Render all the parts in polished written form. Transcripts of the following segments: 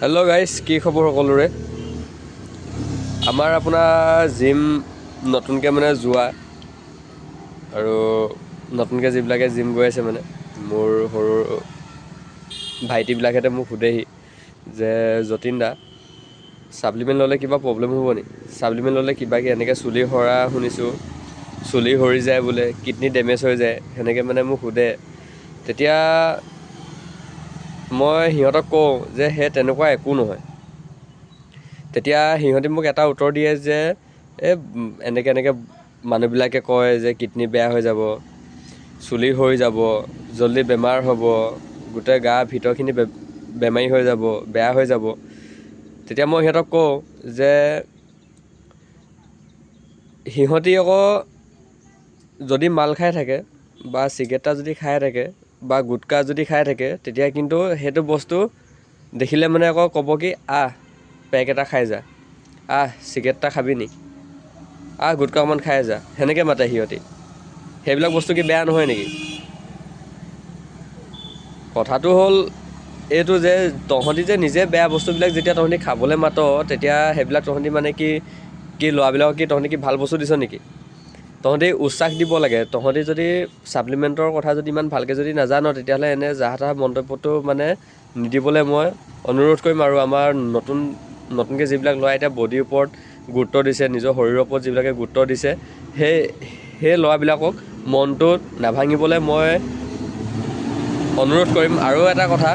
Hello' guys, কি খবৰ সকলোৰে? আমাৰ আপোনাৰ জিম নতুনকৈ মানে যোৱা আৰু নতুনকৈ যিবিলাকে জিম গৈ আছে মানে মোৰ সৰু ভাইটিবিলাকহেঁতে মোক সোধেহি যে যতীন দা ছাপ্লিমেণ্ট ল'লে কিবা প্ৰব্লেম হ'ব নেকি? ছাপ্লিমেণ্ট ল'লে কিবা এনেকৈ চুলি সৰা শুনিছোঁ, চুলি সৰি যায় বোলে, কিডনী ডেমেজ হৈ যায়, সেনেকৈ মানে মোক সোধে। তেতিয়া মই সিহঁতক কওঁ যে সেই তেনেকুৱা একো নহয়। তেতিয়া সিহঁতে মোক এটা উত্তৰ দিয়ে যে এনেকৈ মানুহবিলাকে কয় যে কিডনী বেয়া হৈ যাব, চুলি সৰি যাব, জল্দি বেমাৰ হ'ব, গোটেই গা ভিতৰখিনি বেমাৰী হৈ যাব, বেয়া হৈ যাব। তেতিয়া মই সিহঁতক কওঁ যে সিহঁতি আকৌ যদি মাল খাই থাকে বা চিগেট এটা যদি খাই থাকে বা গুটকা যদি খাই থাকে, তেতিয়া কিন্তু সেইটো বস্তু দেখিলে মানে আকৌ ক'ব কি পেক এটা খাই যা, চিগেট এটা খাবি নি, গুটকা অকণমান খাই যা, সেনেকৈ মাতে সিহঁতি। সেইবিলাক বস্তু কি বেয়া নহয় নেকি? কথাটো হ'ল এইটো যে তহঁতি যে নিজে বেয়া বস্তুবিলাক যেতিয়া তহঁতি খাবলৈ মাত, তেতিয়া সেইবিলাক তহঁতি মানে কি ল'ৰাবিলাকক কি তহঁতি কি ভাল বস্তু দিছ নেকি? তহঁতি উৎসাহ দিব লাগে। তহঁতি যদি ছাপ্লিমেণ্টৰ কথা যদি ইমান ভালকৈ যদি নাজান, তেতিয়াহ'লে এনে যাহা তাহা মন্তব্যটো মানে নিদিবলৈ মই অনুৰোধ কৰিম। আৰু আমাৰ নতুনকৈ যিবিলাক ল'ৰাই এতিয়া বডিৰ ওপৰত গুৰুত্ব দিছে, নিজৰ শৰীৰৰ ওপৰত যিবিলাকে গুৰুত্ব দিছে, সেই ল'ৰাবিলাকক মনটো নাভাঙিবলৈ মই অনুৰোধ কৰিম। আৰু এটা কথা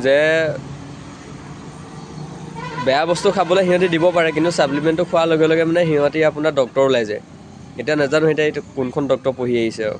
যে বেয়া বস্তু খাবলৈ সিহঁতি দিব পাৰে, কিন্তু ছাপ্লিমেণ্টটো খোৱাৰ লগে লগে মানে সিহঁতি আপোনাৰ ডক্তৰ ওলাই যায়। এতিয়া নাজানো এতিয়া কোনখন ডক্তৰ পঢ়ি আহিছে আৰু।